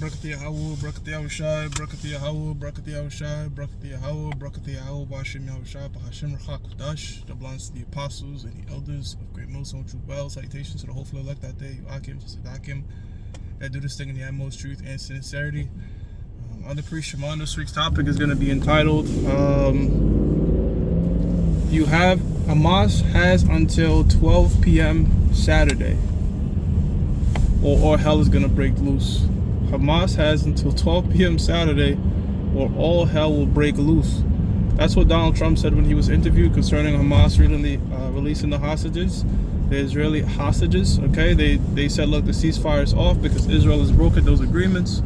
Brakati Yahweh, Brakati Yahushai, Brakati Yahweh, Brakati Yahushai, Brakati Yahweh, Brakati Yahweh, Bashim Yahushai, Bahashim Rachak Kudash, that belongs to the apostles and the elders of Great Millstone True Bell. Salutations to the hopefully elect that day, Yuakim, Sadakim, that do this thing in the utmost truth and sincerity. On the priest Shimon, this week's topic is going to be entitled, Hamas has until 12 p.m. Saturday, or hell is going to break loose. Hamas has until 12 p.m. Saturday, or all hell will break loose. That's what Donald Trump said when he was interviewed concerning Hamas releasing the hostages, the Israeli hostages. Okay, they said, look, the ceasefire is off because Israel has broken those agreements,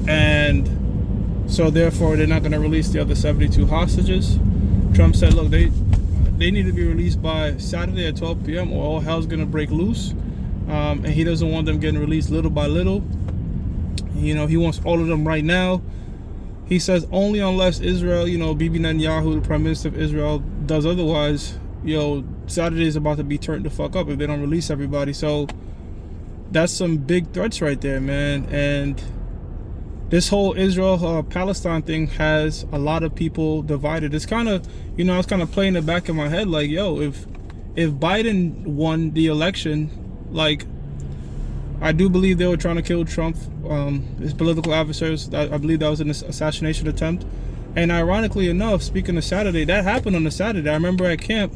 and so therefore they're not going to release the other 72 hostages. Trump said, look, they need to be released by Saturday at 12 p.m. or all hell's going to break loose. And he doesn't want them getting released little by little. You know, he wants all of them right now. He says only unless Israel, Bibi Netanyahu, the Prime Minister of Israel, does otherwise, Saturday is about to be turned the fuck up if they don't release everybody. So that's some big threats right there, man. And this whole Israel-Palestine thing has a lot of people divided. It's kind of, I was kind of playing it back in my head, like, if Biden won the election, like, I do believe they were trying to kill Trump, his political adversaries. I believe that was an assassination attempt. And ironically enough, speaking of Saturday, that happened on a Saturday. I remember at camp,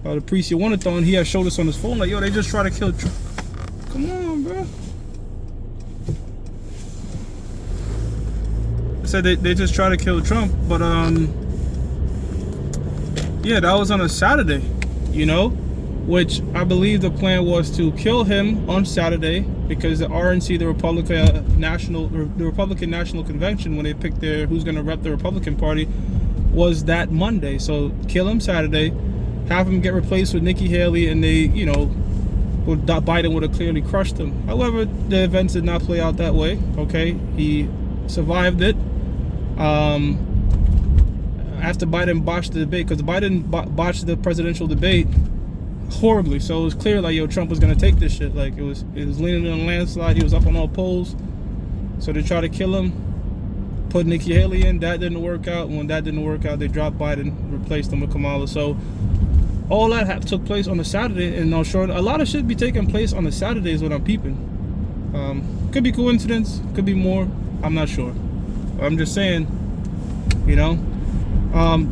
the priest Yonathon, he had showed us on his phone, like, they just try to kill Trump. Come on, bro. Said they just try to kill Trump, but yeah, that was on a Saturday, which I believe the plan was to kill him on Saturday because the RNC, the Republican National Convention, when they picked who's going to rep the Republican Party, was that Monday. So kill him Saturday, have him get replaced with Nikki Haley, and Biden would have clearly crushed him. However, the events did not play out that way. Okay, he survived it. After Biden botched the debate, because Biden botched the presidential debate horribly, so it was clear, like, Trump was gonna take this shit. Like, it was leaning on a landslide. He was up on all polls, so they tried to kill him, put Nikki Haley in. That didn't work out, and when that didn't work out, they dropped Biden, replaced him with Kamala. So all that took place on a Saturday, and I'm sure a lot of shit be taking place on a Saturday is what I'm peeping. Could be coincidence, could be more, I'm not sure. I'm just saying,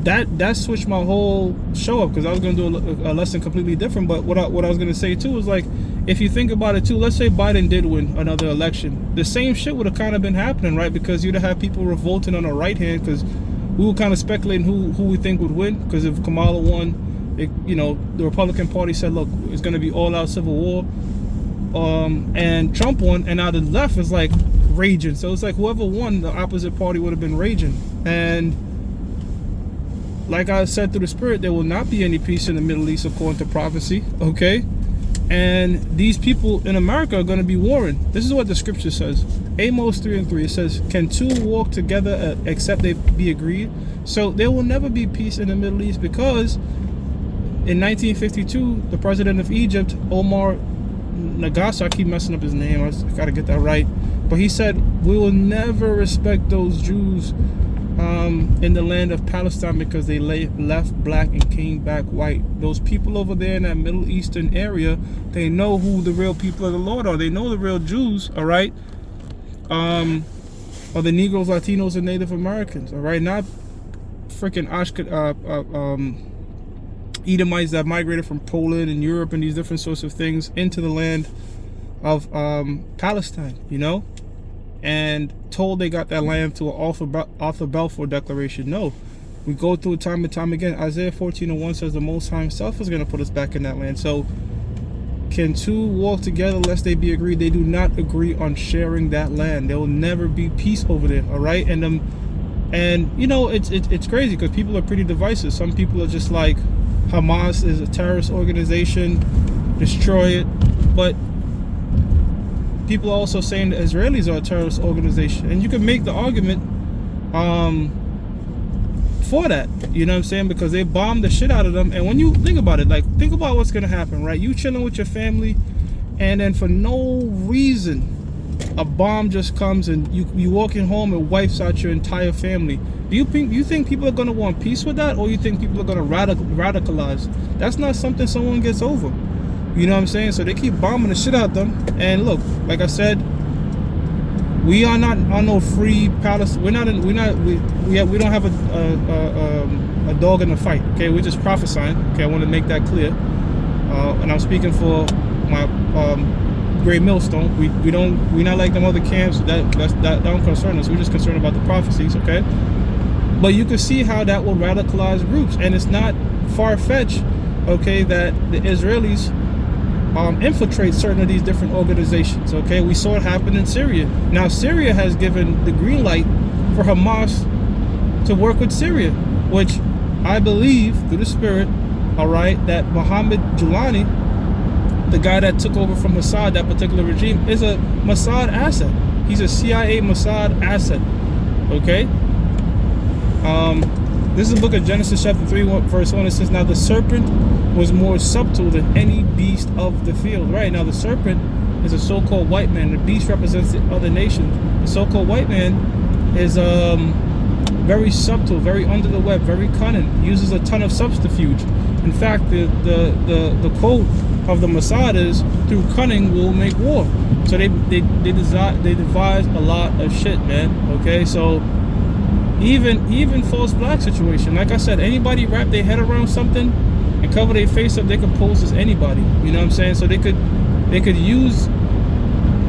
that switched my whole show up, because I was going to do a lesson completely different. But what I was going to say too is, like, if you think about it too, let's say Biden did win another election, the same shit would have kind of been happening, right? Because you'd have people revolting on the right hand, because we were kind of speculating who we think would win. Because if Kamala won, the Republican Party said, look, it's going to be all out civil war. And Trump won, and now the left is like raging. So it's like whoever won, the opposite party would have been raging. And like I said through the Spirit, there will not be any peace in the Middle East according to prophecy. Okay, and these people in America are going to be warring. This is what the scripture says. Amos 3:3. It says, "Can two walk together except they be agreed?" So there will never be peace in the Middle East, because in 1952, the president of Egypt, Omar Nagasa, I keep messing up his name, I gotta get that right, but he said, we will never respect those Jews in the land of Palestine because they left black and came back white. Those people over there in that Middle Eastern area, they know who the real people of the Lord are. They know the real Jews, all right? Or the Negroes, Latinos, and Native Americans, all right? Not freaking Edomites that migrated from Poland and Europe and these different sorts of things into the land of Palestine, and told they got that land to an Arthur Balfour Declaration. No, we go through it time and time again. Isaiah 14:1 says the Most High Himself is going to put us back in that land. So can two walk together lest they be agreed? They do not agree on sharing that land. There will never be peace over there, all right? And it's crazy because people are pretty divisive. Some people are just like, Hamas is a terrorist organization, destroy it. But people are also saying the Israelis are a terrorist organization, and you can make the argument for that, you know what I'm saying, because they bombed the shit out of them. And when you think about it, like, think about what's gonna happen, right? You chilling with your family, and then for no reason a bomb just comes and you walking home and wipes out your entire family. Do you think people are going to want peace with that, or you think people are going to radicalize? That's not something someone gets over. You know what I'm saying? So they keep bombing the shit out them. And look, like I said, we are not on no free Palestine. We don't have a dog in the fight. Okay, we're just prophesying. Okay, I want to make that clear. And I'm speaking for my Great Millstone. We're not like them other camps. That don't concern us. We're just concerned about the prophecies. Okay, but you can see how that will radicalize groups, and it's not far-fetched. Okay, that the Israelis infiltrate certain of these different organizations. Okay, we saw it happen in Syria. Now Syria has given the green light for Hamas to work with Syria, which I believe through the Spirit, all right, that Mohammed Julani, the guy that took over from Mossad, that particular regime, is a Mossad asset. He's a CIA Mossad asset. Okay. This is the book of Genesis chapter 3 verse 1. It says, now the serpent was more subtle than any beast of the field. Right, now the serpent is a so-called white man. The beast represents the other nation. The so-called white man is very subtle, very under the web, very cunning, uses a ton of subterfuge. In fact, the quote of the Mossad is, through cunning we'll make war. So they devise a lot of shit, man. Okay, so even false flag situation, like I said, anybody wrap their head around something and cover their face up, they could pose as anybody. You know what I'm saying? So they could use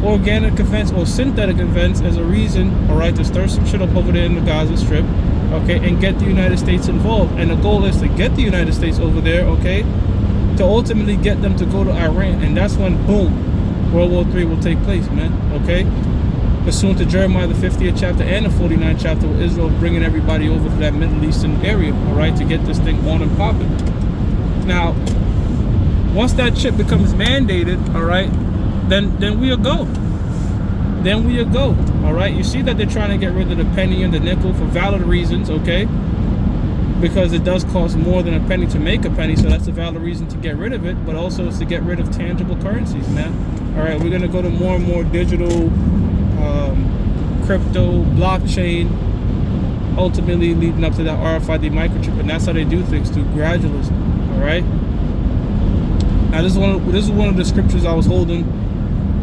organic events or synthetic events as a reason, all right, to stir some shit up over there in the Gaza Strip, okay, and get the United States involved. And the goal is to get the United States over there, okay, to ultimately get them to go to Iran. And that's when, boom, World War III will take place, man, okay? Pursuant to Jeremiah the 50th chapter and the 49th chapter, with Israel bringing everybody over to that Middle Eastern area, all right, to get this thing on and popping. Now, once that shit becomes mandated, all right, then we'll go. Then we'll go, all right? You see that they're trying to get rid of the penny and the nickel for valid reasons, okay? Because it does cost more than a penny to make a penny, so that's a valid reason to get rid of it, but also it's to get rid of tangible currencies, man. All right, we're going to go to more and more digital, crypto, blockchain, ultimately leading up to that RFID microchip, and that's how they do things, through gradualism. All right. Now this is one of the scriptures I was holding,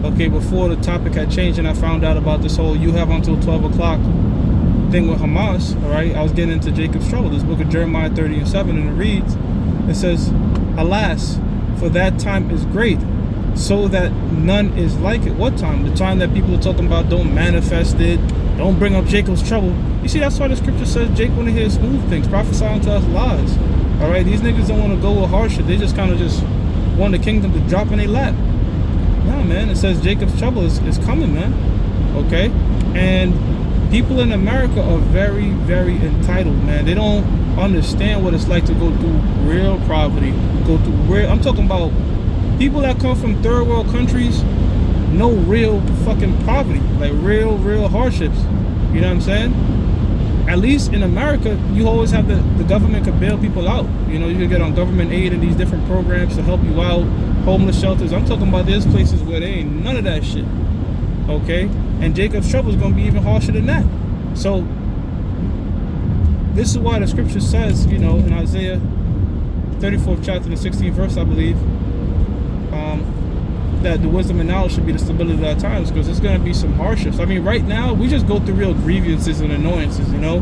okay, before the topic had changed, and I found out about this whole "you have until 12 o'clock" thing with Hamas. All right, I was getting into Jacob's trouble. This book of Jeremiah 30:7, and it reads, it says, "Alas, for that time is great, so that none is like it." What time? The time that people are talking about, don't manifest it, don't bring up Jacob's trouble. You see, that's why the scripture says Jake want to hear smooth things, prophesy unto us lies. All right, these niggas don't want to go with hardship. They just kind of just want the kingdom to drop in their lap. Nah, man, it says Jacob's trouble is coming, man. Okay, and people in America are very, very entitled, man. They don't understand what it's like to go through real poverty, go through real. I'm talking about people that come from third world countries, no real fucking poverty, like real hardships. You know what I'm saying? At least in America, you always have the government could bail people out. You know, you can get on government aid and these different programs to help you out, homeless shelters. I'm talking about there's places where there ain't none of that shit. Okay? And Jacob's trouble is going to be even harsher than that. So, this is why the scripture says, you know, in Isaiah 34th chapter, the 16th verse, I believe, that the wisdom and knowledge should be the stability of our times, because there's going to be some hardships. I mean, right now, we just go through real grievances and annoyances, you know.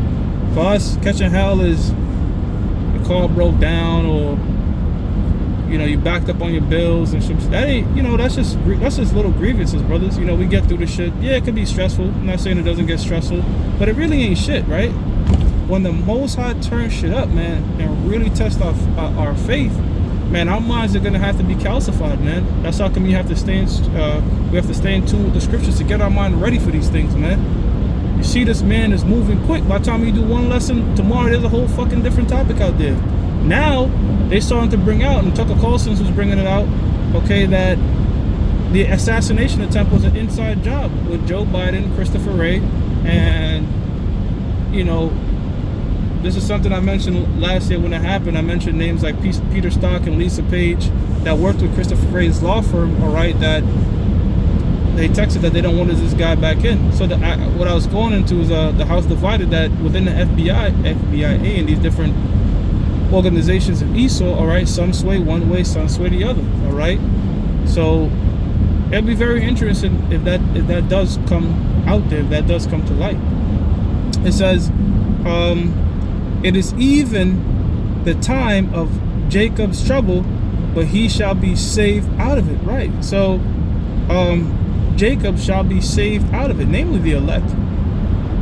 For us, catching hell is the car broke down, or, you know, you backed up on your bills and shit. That ain't, you know, that's just little grievances, brothers. You know, we get through the shit. Yeah, it can be stressful. I'm not saying it doesn't get stressful, but it really ain't shit, right? When the Most High turns shit up, man, and really test our faith, man, our minds are gonna have to be calcified, man. That's how come you have to stay in, we have to stay in tune with the scriptures to get our mind ready for these things, man. You see, this man is moving quick. By the time you do one lesson, tomorrow there's a whole fucking different topic out there. Now they starting to bring out, and Tucker Carlson's was bringing it out, okay, that the assassination attempt was an inside job with Joe Biden, Christopher Wray, and, you know, this is something I mentioned last year when it happened. I mentioned names like Peter Stock and Lisa Page that worked with Christopher Wray's law firm, all right, that they texted that they don't want this guy back in. So what I was going into is the House divided, that within the FBIA, and these different organizations of Esau, all right, some sway one way, some sway the other, all right. So it'll be very interesting if that does come out there, if that does come to light. It says, it is even the time of Jacob's trouble, but he shall be saved out of it, right? So Jacob shall be saved out of it, namely the elect.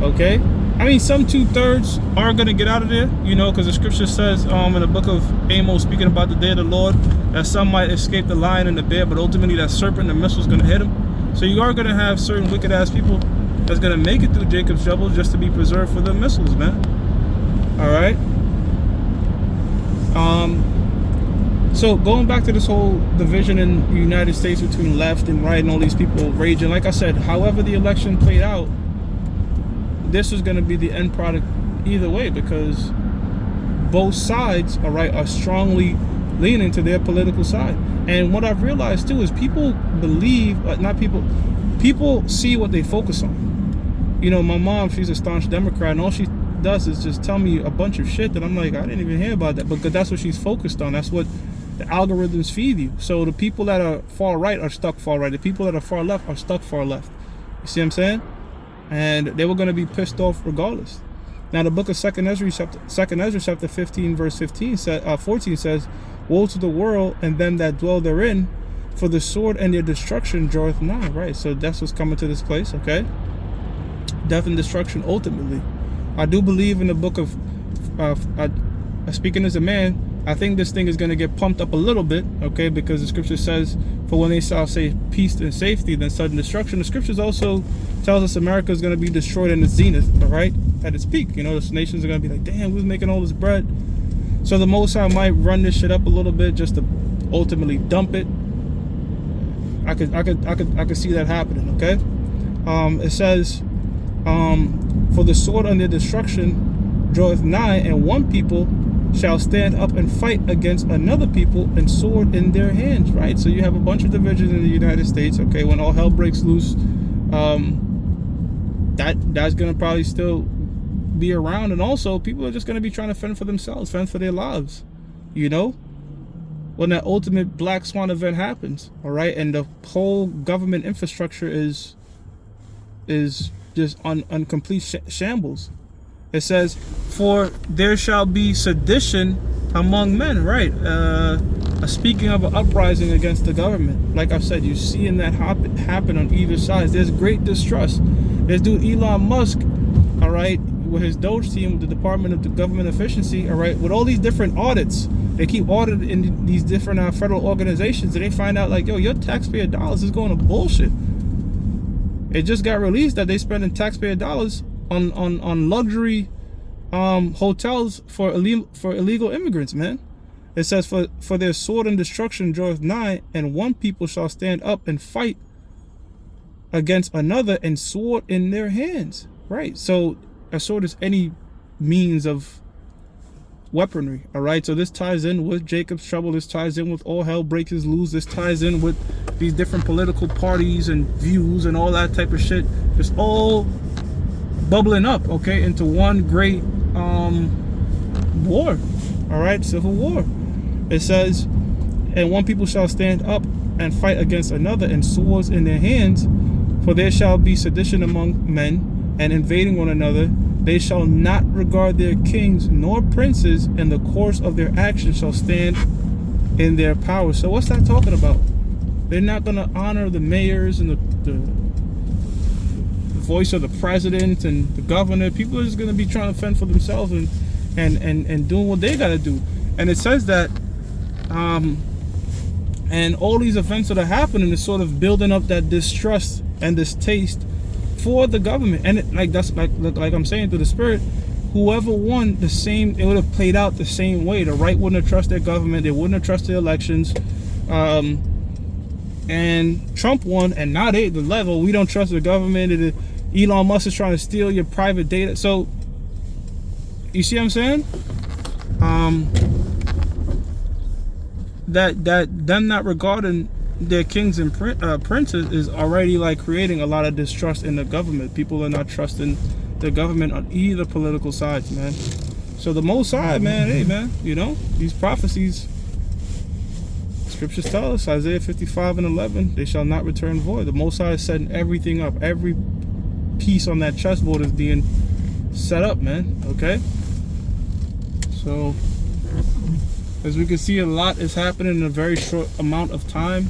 Okay, I mean, some 2/3 are going to get out of there, you know, because the scripture says in the book of Amos, speaking about the day of the Lord, that some might escape the lion and the bear, but ultimately that serpent and the missile is going to hit them. So you are going to have certain wicked ass people that's going to make it through Jacob's trouble just to be preserved for the missiles, man. All right. So going back to this whole division in the United States between left and right and all these people raging, like I said, however the election played out, this is going to be the end product either way, because both sides, all right, are strongly leaning to their political side. And what I've realized too is people believe, people see what they focus on. You know, my mom, she's a staunch Democrat, and all she does is just tell me a bunch of shit that I'm like, I didn't even hear about that, because that's what she's focused on. That's what the algorithms feed you. So the people that are far right are stuck far right. The people that are far left are stuck far left. You see what I'm saying? And they were going to be pissed off regardless. Now the book of 2nd Ezra chapter 15 verse 14 says, woe to the world and them that dwell therein, for the sword and their destruction draweth nigh. Right, so that's what's coming to this place. Okay, death and destruction ultimately. I do believe in the book of speaking as a man, I think this thing is going to get pumped up a little bit, okay, because the scripture says, for when they shall say peace and safety, then sudden destruction. The scriptures also tells us America is going to be destroyed in its zenith, all right, at its peak. You know, the nations are going to be like, damn, who's making all this bread? So the Most High might run this shit up a little bit just to ultimately dump it. I could see that happening, okay? It says, for the sword and their destruction draweth nigh, and one people shall stand up and fight against another people, and sword in their hands. Right, so you have a bunch of divisions in the United States. Okay, when all hell breaks loose, that's gonna probably still be around, and also people are just gonna be trying to fend for themselves, fend for their lives. You know, when that ultimate black swan event happens, all right, and the whole government infrastructure is just on complete shambles. It says, for there shall be sedition among men, right? Speaking of an uprising against the government. Like I've said, you're seeing that happen on either side. There's great distrust. There's dude Elon Musk, all right, with his Doge team, with the Department of the Government Efficiency, all right, with all these different audits. They keep auditing these different federal organizations, and they find out like, yo, your taxpayer dollars is going to bullshit. It just got released that they spending taxpayer dollars on luxury hotels for illegal immigrants, man. It says, for their sword and destruction draweth nigh, and one people shall stand up and fight against another, and sword in their hands. Right, so a sword is any means of weaponry, all right? So this ties in with Jacob's trouble. This ties in with all hell breaks loose. This ties in with these different political parties and views and all that type of shit. It's all bubbling up, okay, into one great war, all right, civil war. It says, and one people shall stand up and fight against another, and swords in their hands, for there shall be sedition among men, and invading one another. They shall not regard their kings nor princes, and the course of their actions shall stand in their power. So what's that talking about? They're not going to honor the mayors and the voice of the president and the governor. People are just going to be trying to fend for themselves and doing what they got to do. And it says that and all these events that are happening is sort of building up that distrust and distaste for the government. And that's like I'm saying through the spirit, whoever won, the same, it would have played out the same way. The right wouldn't have trusted their government. They wouldn't have trusted elections. And Trump won, and now the level, we don't trust the government. Elon Musk is trying to steal your private data. So you see what I'm saying? That them not regarding their kings and princes is already like creating a lot of distrust in the government. People are not trusting the government on either political sides, man. So the Most High, man, hey, man, you know, these prophecies, scriptures tell us, Isaiah 55:11, they shall not return void. The Most High is setting everything up. Every piece on that chessboard is being set up, man, okay? So, as we can see, a lot is happening in a very short amount of time.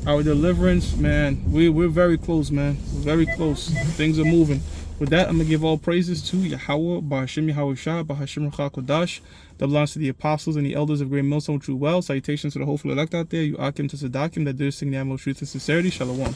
Our deliverance, man, we're very close, man. We're very close. Things are moving. With that, I'm going to give all praises to Yahweh, Bahashim Yahweh Shah, Bahashim Kodash, that belongs to the apostles and the elders of Great Millstone True Well. Salutations to the hopeful elect out there. You Akim to Sadakim that do sing the most truth and sincerity. Shalom.